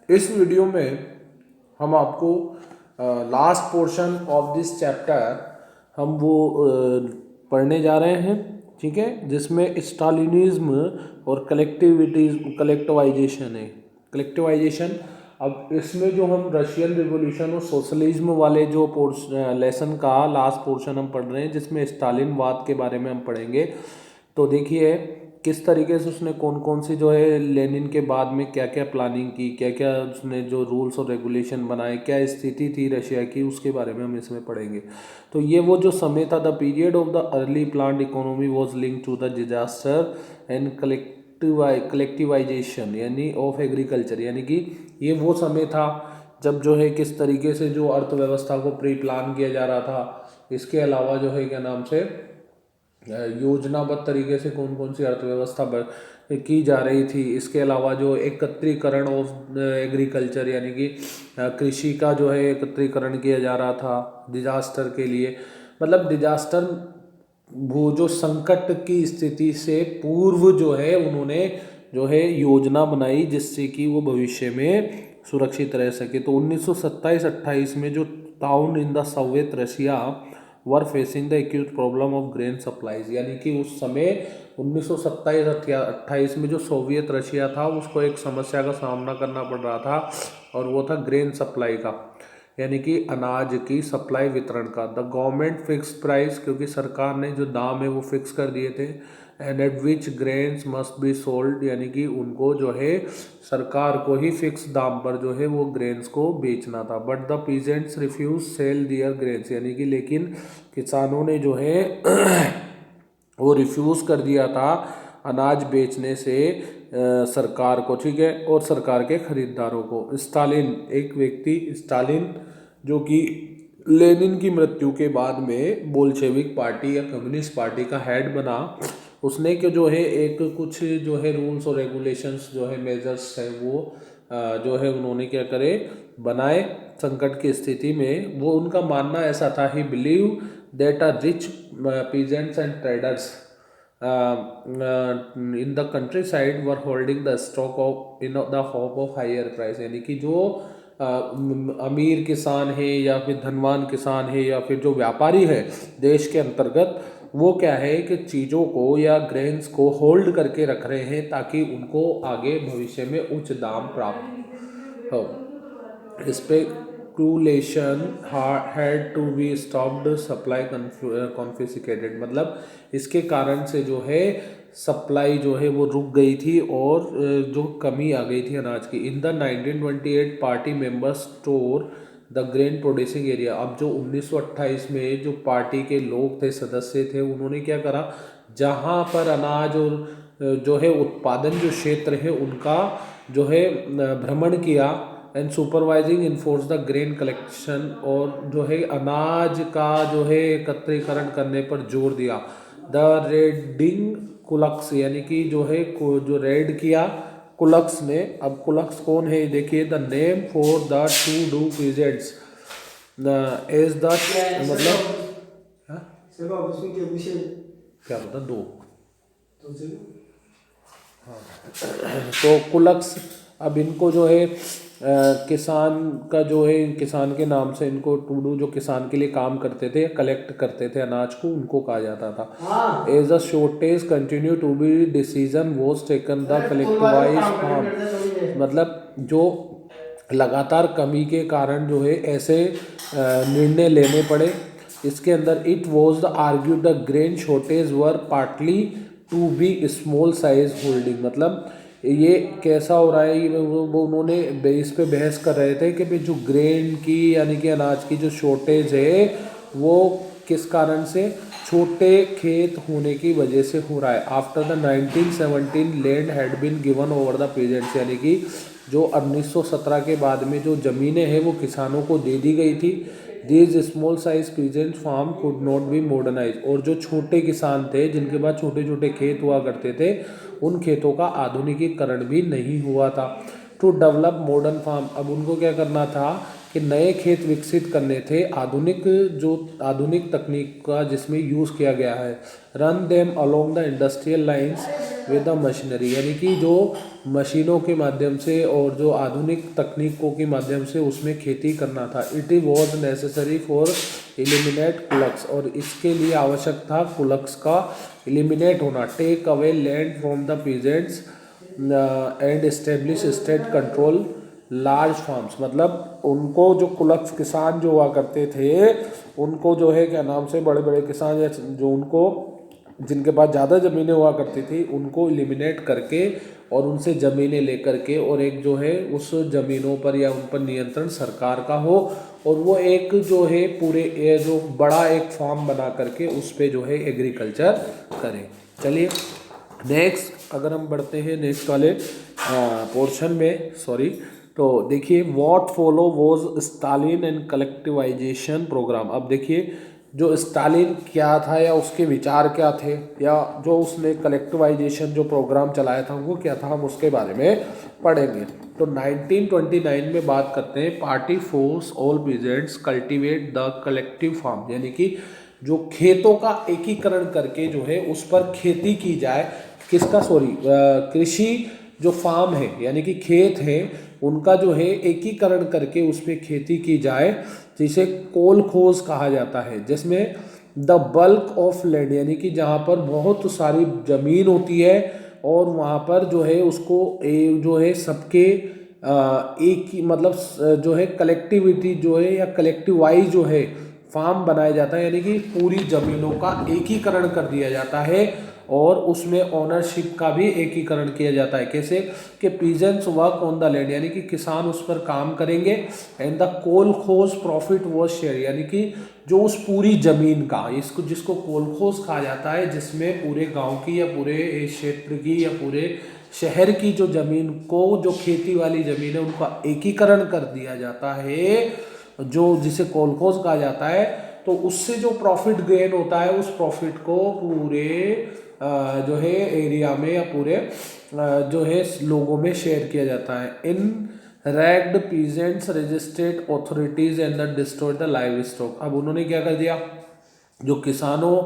इस वीडियो में हम आपको last portion of this chapter हम वो पढ़ने जा रहे हैं, ठीक है, जिसमें स्टालिनिज्म और कलेक्टिवाइजेशन है। कलेक्टिवाइजेशन, अब इसमें जो हम रशियन रिवॉल्यूशन और सोशलिज्म वाले जो लेसन का लास्ट पोर्शन हम पढ़ रहे हैं, जिसमें स्टालिनवाद के बारे में हम पढ़ेंगे। तो देखिए किस तरीके से उसने कौन कौन सी जो है लेनिन के बाद में क्या क्या प्लानिंग की, क्या क्या उसने जो रूल्स और रेगुलेशन बनाए, क्या स्थिति थी रशिया की, उसके बारे में हम इसमें पढ़ेंगे। तो ये वो जो समय था, the period of the early planned economy was linked to the disaster and collectivisation यानी ऑफ एग्रीकल्चर, यानी कि ये वो समय था जब जो है किस तरीके से जो अर्थव्यवस्था को प्री प्लान किया जा रहा था। इसके अलावा जो है क्या नाम से योजनाबद्ध तरीके से कौन कौन सी अर्थव्यवस्था की जा रही थी। इसके अलावा जो एकत्रीकरण ऑफ एग्रीकल्चर यानी कि कृषि का जो है एकत्रीकरण किया जा रहा था डिजास्टर के लिए। मतलब डिजास्टर वो जो संकट की स्थिति से पूर्व जो है उन्होंने जो है योजना बनाई जिससे कि वो भविष्य में सुरक्षित रह सके। तो 1927-28 में जो town in the Soviet Russia were facing the acute problem of grain supplies, यानी कि उस समय 1927-28 में जो सोवियत रशिया था उसको एक समस्या का सामना करना पड़ रहा था, और वो था ग्रेन सप्लाई का, यानी कि अनाज की सप्लाई वितरण का। द गवर्नमेंट फिक्स प्राइस, क्योंकि सरकार ने जो दाम है वो फिक्स कर दिए थे। And eight which grains must be sold, यानी कि उनको जो है सरकार को ही फिक्स दाम पर जो है वो ग्रेन्स को बेचना था। But the peasants refuse sell their grains, यानी कि लेकिन किसानों ने जो है वो रिफ्यूज़ कर दिया था अनाज बेचने से सरकार को, ठीक है, और सरकार के खरीदारों को। स्टालिन, एक व्यक्ति स्टालिन जो कि लेनिन की मृत्यु के बाद में बोल्शेविक पार्टी या कम्युनिस्ट पार्टी का हेड बना, उसने के जो है एक कुछ जो है रूल्स और रेगुलेशंस जो है मेजर्स है वो जो है उन्होंने क्या करे बनाए संकट की स्थिति में। वो उनका मानना ऐसा था, ही believe that a rich peasants and traders in the countryside were holding the stock of in the hope of higher price, यानी कि जो अमीर किसान है या फिर धनवान किसान है या फिर जो व्यापारी है देश के अंतर्गत, वो क्या है कि चीज़ों को या ग्रेन्स को होल्ड करके रख रहे हैं ताकि उनको आगे भविष्य में उच्च दाम प्राप्त हो। Speculation had to be stopped, supply confiscated, मतलब इसके कारण से जो है सप्लाई जो है वो रुक गई थी और जो कमी आ गई थी अनाज की। In the 1928 party members store the grain producing area, अब जो 1928 में जो पार्टी के लोग थे सदस्य थे उन्होंने क्या करा, जहाँ पर अनाज और जो है उत्पादन जो क्षेत्र है उनका जो है भ्रमण किया। And supervising enforce the grain collection, और जो है अनाज का जो है एकत्रीकरण करने पर जोर दिया। द रेडिंग कुलक्स, यानी कि जो है जो रेड किया कुलक्स ने। अब कुलक्स कौन है देखिए, the name for the to do peasants as the, मतलब क्या बता दो, तो कुलक्स, अब इनको जो है किसान का जो है किसान के नाम से इनको टूडू जो किसान के लिए काम करते थे या कलेक्ट करते थे अनाज को, उनको कहा जाता था। As a shortage continue to be decision was taken the collectivize farm, मतलब जो लगातार कमी के कारण जो है ऐसे निर्णय लेने पड़े। इसके अंदर it was the argue the grain shortage were partly to be small size holding, मतलब ये कैसा हो रहा है, ये वो उन्होंने इस पे बहस कर रहे थे कि भाई जो ग्रेन की यानी कि अनाज की जो शॉर्टेज है वो किस कारण से, छोटे खेत होने की वजह से हो रहा है। After the 1917 land had been given over the peasants, यानी कि जो 1917 के बाद में जो ज़मीनें हैं वो किसानों को दे दी गई थी। These small size peasant farm could not be modernise, और जो छोटे किसान थे जिनके पास छोटे छोटे खेत हुआ करते थे उन खेतों का आधुनिकीकरण भी नहीं हुआ था। टू डेवलप मॉडर्न फार्म, अब उनको क्या करना था कि नए खेत विकसित करने थे आधुनिक तकनीक का जिसमें यूज़ किया गया है। Run them along the industrial lines, with the machinery, यानी कि जो मशीनों के माध्यम से और जो आधुनिक तकनीकों के माध्यम से उसमें खेती करना था। It was necessary for eliminate kulaks, और इसके लिए आवश्यक था कुलक्स का एलिमिनेट होना। Take away land from the peasants and establish state control large farms, मतलब उनको जो कुलक्स किसान जो हुआ करते थे उनको जो है क्या नाम से बड़े बड़े किसान या जो उनको जिनके पास ज़्यादा ज़मीनें हुआ करती थी उनको एलिमिनेट करके और उनसे ज़मीनें लेकर के, और एक जो है उस ज़मीनों पर या उन पर नियंत्रण सरकार का हो, और वो एक जो है पूरे जो बड़ा एक फार्म बना करके उस पर जो है एग्रीकल्चर करें। चलिए नेक्स्ट अगर हम बढ़ते हैं नेक्स्ट वाले पोर्शन में, सॉरी, तो देखिए what follow was Stalin and collectivisation programme. अब देखिए जो स्टालिन क्या था या उसके विचार क्या थे, या जो उसने कलेक्टिवाइजेशन जो प्रोग्राम चलाया था वो क्या था, हम उसके बारे में पढ़ेंगे। तो 1929 में बात करते हैं, party force all peasants cultivate the collective farm, यानी कि जो खेतों का एकीकरण करके जो है उस पर खेती की जाए। किसका, सॉरी, कृषि जो फार्म है यानी कि खेत है उनका जो है एकीकरण करके उस पर खेती की जाए, जिसे कोलखोज कहा जाता है, जिसमें द बल्क ऑफ लैंड, यानी कि जहाँ पर बहुत सारी ज़मीन होती है और वहाँ पर जो है उसको जो है सबके एक ही मतलब जो है कलेक्टिविटी जो है या कलेक्टिव वाइज जो है फार्म बनाया जाता है, यानी कि पूरी ज़मीनों का एकीकरण कर दिया जाता है और उसमें ओनरशिप का भी एकीकरण किया जाता है। कैसे कि peasants work on the land, यानी कि किसान उस पर काम करेंगे, and the kolkhoz profit was share, यानी कि जो उस पूरी जमीन का, इसको जिसको कोलखोज कहा जाता है, जिसमें पूरे गांव की या पूरे क्षेत्र की या पूरे शहर की जो जमीन को, जो खेती वाली जमीन है उनका एकीकरण कर दिया जाता है, जो जिसे कोलखोज कहा जाता है। तो उससे जो प्रॉफिट गेन होता है उस प्रॉफिट को पूरे जो है एरिया में या पूरे जो है लोगों में शेयर किया जाता है। Enraged peasants resisted authorities and destroyed the livestock. अब उन्होंने क्या कर दिया, जो किसानों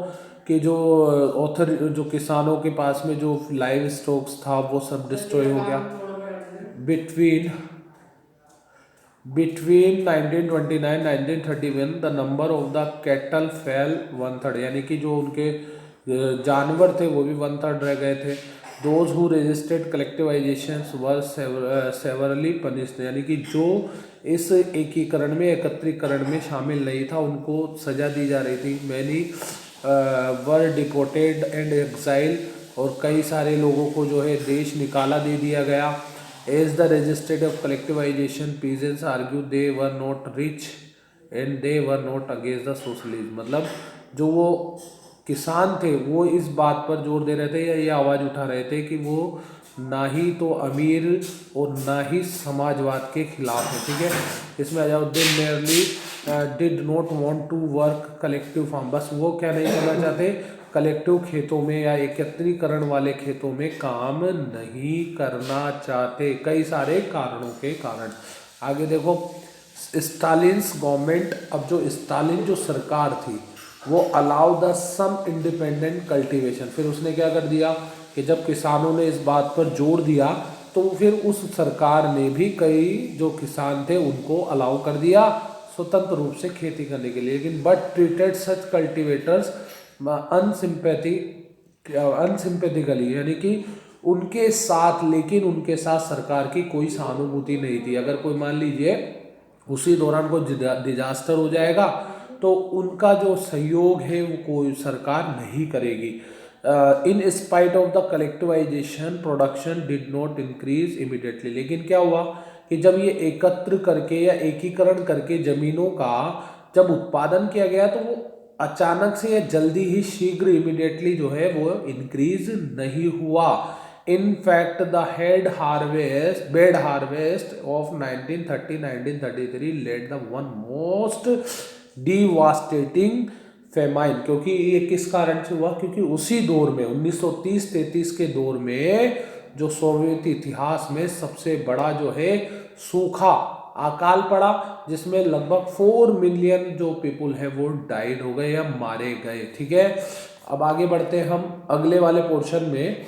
के जो किसानों के पास में जो लाइव स्टॉक्स था वो सब डिस्ट्रॉय हो गया। Between 1929-1931 the number of the cattle fail 1/3, यानी कि जो उनके जानवर थे वो भी 1/3 रह गए थे। Those who registered collectivisation were severally punished, यानी कि जो इस एकीकरण में एकत्रीकरण में शामिल नहीं था उनको सजा दी जा रही थी। Many were deported and exile, और कई सारे लोगों को जो है देश निकाला दे दिया गया। As the registered of collectivisation peasants argue they were not rich and they were not against the socialism, मतलब जो वो किसान थे वो इस बात पर जोर दे रहे थे या ये आवाज़ उठा रहे थे कि वो ना ही तो अमीर और ना ही समाजवाद के खिलाफ है। ठीक है, इसमें आ जाओ, they merely did not want to work collective farm, बस वो क्या नहीं करना चाहते, कलेक्टिव खेतों में या एकत्रीकरण वाले खेतों में काम नहीं करना चाहते, कई सारे कारणों के कारण। आगे देखो, स्टालिन्स गवर्नमेंट, अब जो स्टालिन जो सरकार थी वो allow the some independent cultivation, फिर उसने क्या कर दिया कि जब किसानों ने इस बात पर जोर दिया तो फिर उस सरकार ने भी कई जो किसान थे उनको अलाउ कर दिया स्वतंत्र रूप से खेती करने के लिए, लेकिन बट ट्रीटेड सच कल्टीवेटर्स अनसिंपैथिकली, यानी कि उनके साथ, लेकिन उनके साथ सरकार की कोई सहानुभूति नहीं थी। अगर कोई मान लीजिए उसी दौरान कोई डिजास्टर हो जाएगा तो उनका जो सहयोग है वो कोई सरकार नहीं करेगी। In spite of the collectivisation production did not increase immediately, लेकिन क्या हुआ कि जब ये एकत्र करके या एकीकरण करके जमीनों का जब उत्पादन किया गया तो वो अचानक से या जल्दी ही शीघ्र इमीडिएटली जो है वो इंक्रीज नहीं हुआ। In fact, the bed harvest of 1930-1933 led the one most devastating famine, क्योंकि ये किस कारण से हुआ, क्योंकि उसी दौर में 1930-33 के दौर में जो सोवियत इतिहास में सबसे बड़ा जो है सूखा अकाल पड़ा, जिसमें लगभग 4 मिलियन जो पीपुल है वो डाइड हो गए या मारे गए। ठीक है, अब आगे बढ़ते हैं हम अगले वाले पोर्शन में।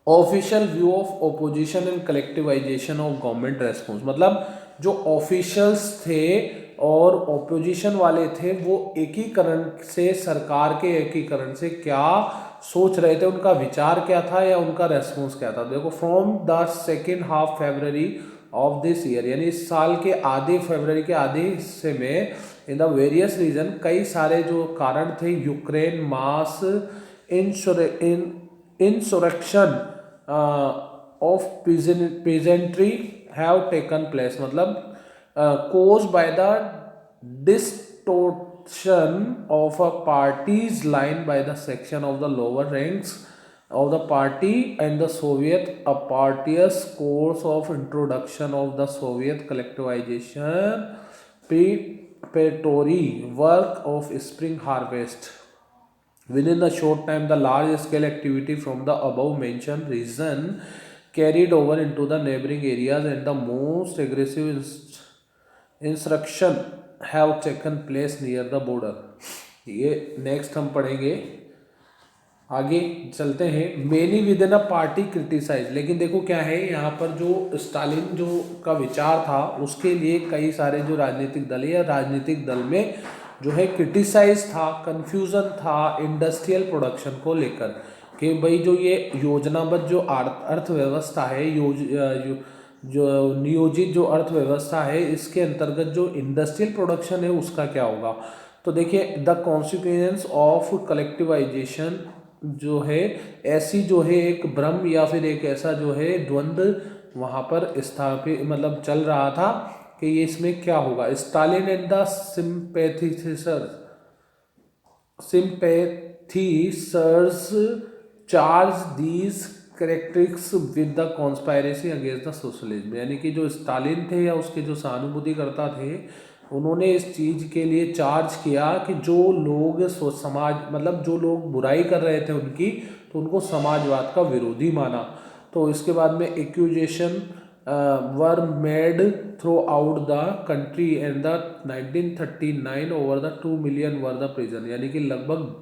Official view of opposition and collectivisation of government response, मतलब जो ऑफिशियल्स थे और ओपोजिशन वाले थे वो एकीकरण से, सरकार के एकीकरण से क्या सोच रहे थे, उनका विचार क्या था या उनका रेस्पॉन्स क्या था। देखो, from the second half February of this year, यानी इस साल के आधे फरवरी के आधे हिस्से में, इन द वेरियस रीजन, कई सारे जो कारण थे, Ukraine mass insurrection of peasantry have taken place, मतलब caused by the distortion of a party's line by the section of the lower ranks of the party and the Soviet apartheid course of introduction of the Soviet collectivization preparatory work of spring harvest. Within the short time, the large-scale activity from the above-mentioned region carried over into the neighboring areas, and the most aggressive instruction have taken place near the border. ये next हम पढ़ेंगे, आगे चलते हैं। Many within a party criticise, लेकिन देखो क्या है यहाँ पर, जो स्टालिन जो का विचार था उसके लिए कई सारे जो राजनीतिक दल या राजनीतिक दल में जो है क्रिटिसाइज था, कंफ्यूजन था इंडस्ट्रियल प्रोडक्शन को लेकर, कि भाई जो ये योजनाबद्ध जो अर्थव्यवस्था है, जो नियोजित जो अर्थव्यवस्था है, इसके अंतर्गत जो इंडस्ट्रियल प्रोडक्शन है उसका क्या होगा। तो देखिए, द कॉन्सिक्वेंस ऑफ कलेक्टिवाइजेशन जो है, ऐसी जो है एक भ्रम या फिर एक ऐसा जो है द्वंद्व वहाँ पर स्थापित, मतलब चल रहा था कि ये इसमें क्या होगा। Stalin and the sympathizers charge these characteristics with the conspiracy against the socialism, यानी कि जो स्टालिन थे या उसके जो सहानुभूतिकर्ता थे, उन्होंने इस चीज़ के लिए चार्ज किया कि जो लोग समाज, मतलब जो लोग बुराई कर रहे थे उनकी, तो उनको समाजवाद का विरोधी माना। तो इसके बाद में accusation were made through out the country and the 1939 over the 2 million were the prison, यानी कि लगभग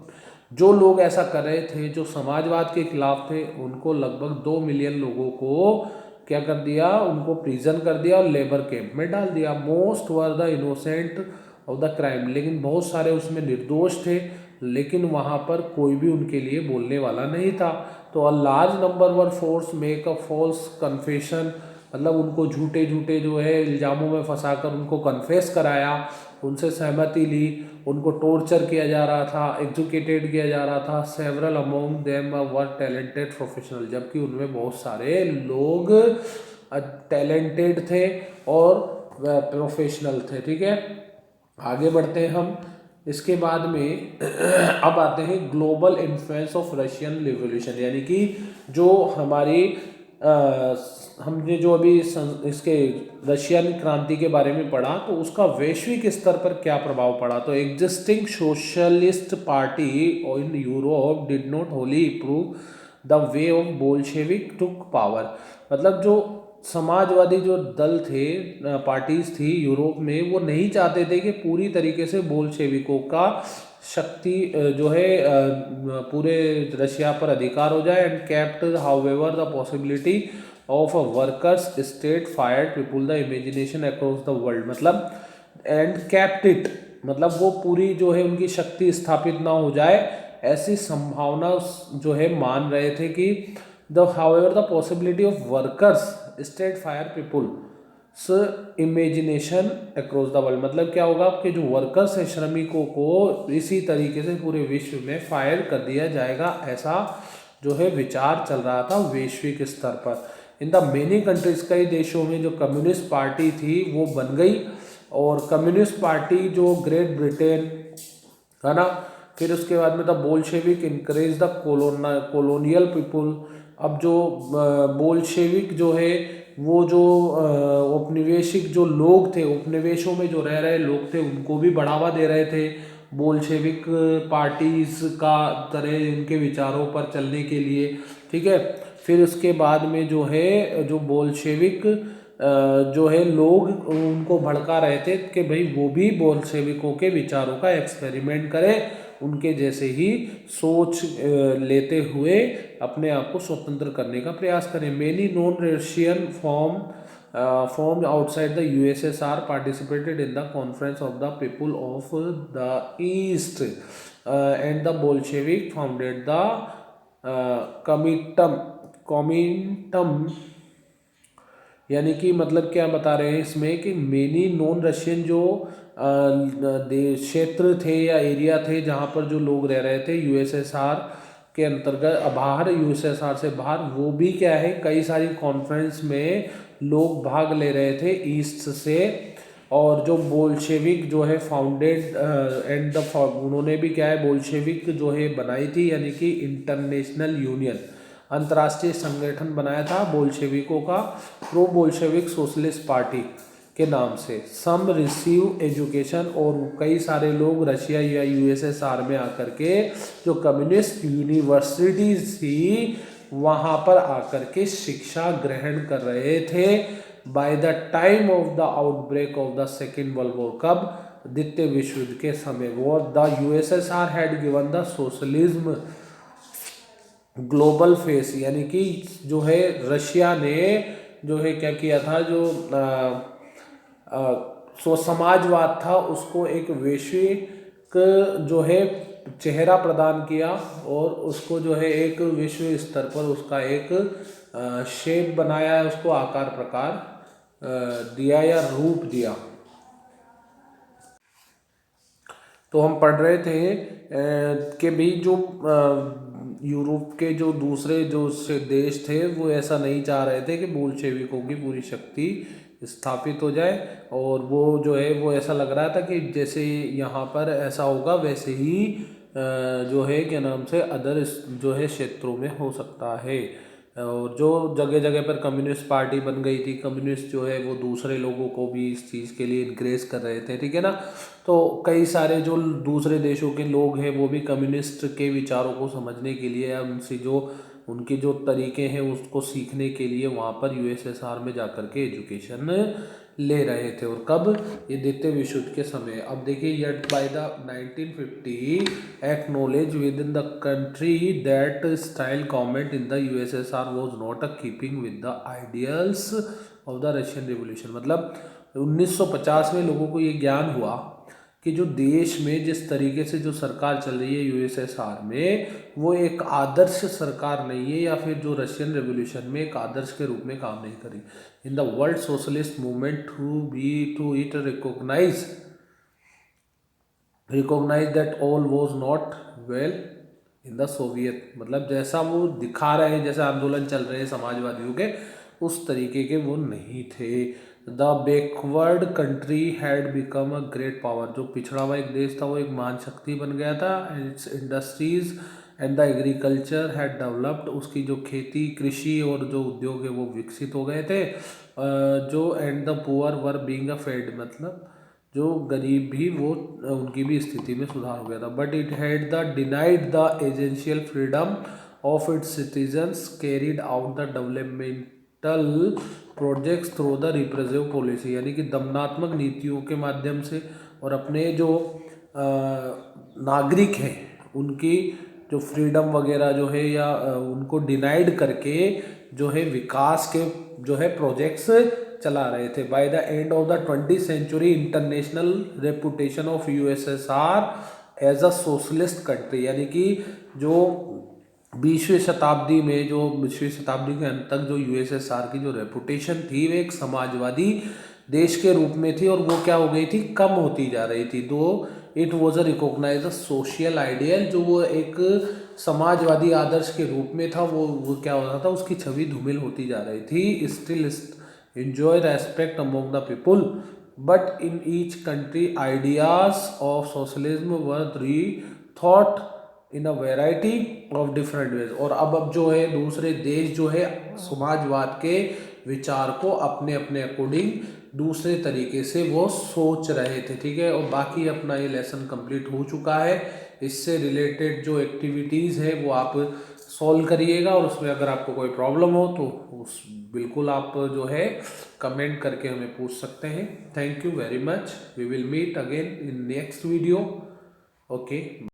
जो लोग ऐसा कर रहे थे जो समाजवाद के खिलाफ थे, उनको लगभग 2 मिलियन लोगों को क्या कर दिया, उनको प्रिजन कर दिया और लेबर कैंप में डाल दिया। Most were the innocent of the crime, लेकिन बहुत सारे उसमें निर्दोष थे, लेकिन वहाँ पर कोई भी उनके लिए बोलने वाला नहीं था। तो a large number were force make a false confession, मतलब उनको झूठे झूठे जो है इल्ज़ामों में फंसाकर उनको कन्फेस कराया, उनसे सहमति ली, उनको टॉर्चर किया जा रहा था, एग्जीक्यूटेड किया जा रहा था। Several among them were talented professional, जबकि उनमें बहुत सारे लोग टैलेंटेड थे और प्रोफेशनल थे। ठीक है, आगे बढ़ते हैं हम। इसके बाद में अब आते हैं global influence of Russian revolution, यानी कि जो हमारी हमने जो अभी इसके रशियन क्रांति के बारे में पढ़ा, तो उसका वैश्विक स्तर पर क्या प्रभाव पड़ा। तो existing socialist party in Europe did not Holi approve the way of Bolshevik took power, मतलब जो समाजवादी जो दल थे, पार्टीज थी यूरोप में, वो नहीं चाहते थे कि पूरी तरीके से बोल्शेविकों का शक्ति जो है पूरे रशिया पर अधिकार हो जाए, and kept however the possibility of a workers state fired people the imagination across the world, मतलब एंड कैप्ट इट, मतलब वो पूरी जो है उनकी शक्ति स्थापित ना हो जाए, ऐसी संभावना जो है मान रहे थे कि the however the possibility of workers state fire people imagination across the world, मतलब क्या होगा कि जो वर्कर्स है, श्रमिकों को इसी तरीके से पूरे विश्व में फायर कर दिया जाएगा, ऐसा जो है विचार चल रहा था वैश्विक स्तर पर। इन द मेनी कंट्रीज, कई देशों में जो कम्युनिस्ट पार्टी थी वो बन गई, और कम्युनिस्ट पार्टी जो ग्रेट ब्रिटेन है ना, फिर उसके बाद में the Bolshevik encourage the colonial people. अब जो बोल्शेविक जो है वो जो औपनिवेशिक जो लोग थे, उपनिवेशों में जो रह रहे लोग थे, उनको भी बढ़ावा दे रहे थे बोल्शेविक पार्टीज का तरह उनके विचारों पर चलने के लिए। ठीक है, फिर उसके बाद में जो है जो बोल्शेविक जो है लोग उनको भड़का रहे थे कि भाई वो भी बोल्शेविकों के विचारों का एक्सपेरिमेंट करें उनके जैसे ही सोच लेते हुए अपने आप को स्वतंत्र करने का प्रयास करें। Many non Russian formed outside the USSR participated in the Conference of the People of the East, and the Bolshevik founded the Comintern। यानी कि मतलब क्या बता रहे हैं इसमें कि मेनी नॉन रशियन जो क्षेत्र थे या एरिया थे जहाँ पर जो लोग रह रहे थे यूएसएसआर के अंतर्गत, बाहर यूएसएसआर से बाहर, वो भी क्या है कई सारी कॉन्फ्रेंस में लोग भाग ले रहे थे ईस्ट से। और जो बोल्शेविक जो है फाउंडेड एंड द उन्होंने भी क्या है बोल्शेविक जो है बनाई थी, यानी कि इंटरनेशनल यूनियन, अंतर्राष्ट्रीय संगठन बनाया था बोल्शेविकों का, प्रो बोल्शेविक सोशलिस्ट पार्टी के नाम से। सम रिसीव एजुकेशन, और कई सारे लोग रशिया या यूएसएसआर में आकर के जो कम्युनिस्ट यूनिवर्सिटीज थी वहाँ पर आकर के शिक्षा ग्रहण कर रहे थे। By the time of the outbreak of the second world war, कब? द्वितीय विश्व युद्ध के समय। वो the USSR had given the socialism global face, यानी कि जो है रशिया ने जो है क्या किया था, जो समाजवाद था उसको एक वैश्विक जो है चेहरा प्रदान किया, और उसको जो है एक विश्व स्तर पर उसका एक शेप बनाया, उसको आकार प्रकार दिया या रूप दिया। तो हम पढ़ रहे थे कि भी जो यूरोप के जो दूसरे जो देश थे वो ऐसा नहीं चाह रहे थे कि बोल्शेविकों की पूरी शक्ति स्थापित हो जाए, और वो जो है वो ऐसा लग रहा था कि जैसे यहाँ पर ऐसा होगा वैसे ही जो है क्या नाम से अदर जो है क्षेत्रों में हो सकता है। और जो जगह जगह पर कम्युनिस्ट पार्टी बन गई थी, कम्युनिस्ट जो है वो दूसरे लोगों को भी इस चीज़ के लिए इनक्रेज कर रहे थे, ठीक है ना। तो कई सारे जो दूसरे देशों के लोग हैं वो भी कम्युनिस्ट के विचारों को समझने के लिए या उनसे जो उनके जो तरीके हैं उसको सीखने के लिए वहाँ पर यूएसएसआर में जाकर के एजुकेशन ले रहे थे। और कब? ये द्वितीय विश्व युद्ध के समय। अब देखिए, yet by the 1950 acknowledge with in the country that style government in the USSR was not a keeping with the ideals of the Russian revolution. मतलब 1950 में लोगों को ये ज्ञान हुआ कि जो देश में जिस तरीके से जो सरकार चल रही है यूएसएसआर में, वो एक आदर्श सरकार नहीं है, या फिर जो रशियन रेवोल्यूशन में एक आदर्श के रूप में काम नहीं करी। In the world socialist movement to it recognise that all was not well in the Soviet. मतलब जैसा वो दिखा रहे हैं, जैसे आंदोलन चल रहे हैं समाजवादियों के, उस तरीके के वो नहीं थे। The backward country had become a great power. जो पिछड़ा हुआ एक देश था वो एक महान शक्ति बन गया था। It's industries and the agriculture had developed. उसकी जो खेती, कृषि और जो उद्योग है वो विकसित हो गए थे। जो and the poor were being fade, मतलब जो गरीब भी वो उनकी भी स्थिति में सुधार हो गया था। But it had the denied the essential freedom of its citizens, carried out the developmental projects through the repressive policy. यानी कि दमनात्मक नीतियों के माध्यम से और अपने जो नागरिक हैं उनकी जो फ्रीडम वगैरह जो है या उनको डिनाइड करके जो है विकास के जो है प्रोजेक्ट्स चला रहे थे। By the end of the 20th century, international reputation of USSR as a socialist country, यानी कि जो 20वीं शताब्दी में, जो 20वीं शताब्दी के अंत तक जो यूएसएसआर की जो रेपुटेशन थी वो एक समाजवादी देश के रूप में थी, और वो क्या हो गई थी, कम होती जा रही थी। Though it was a recognise a social ideal, जो वो एक समाजवादी आदर्श के रूप में था, वो क्या हो रहा था, उसकी छवि धूमिल होती जा रही थी। Still enjoy respect among the people, but in each country ideas of socialism were rethought in a variety of different ways। और अब जो है दूसरे देश जो है समाजवाद के विचार को अपने अपने अकॉर्डिंग दूसरे तरीके से वो सोच रहे थे, ठीक है। और बाकी अपना ये लेसन कंप्लीट हो चुका है। इससे रिलेटेड जो एक्टिविटीज़ है वो आप सॉल्व करिएगा, और उसमें अगर आपको कोई प्रॉब्लम हो तो उस बिल्कुल आप जो है कमेंट करके हमें पूछ सकते हैं। Thank you very much. We will meet again in next video. Okay.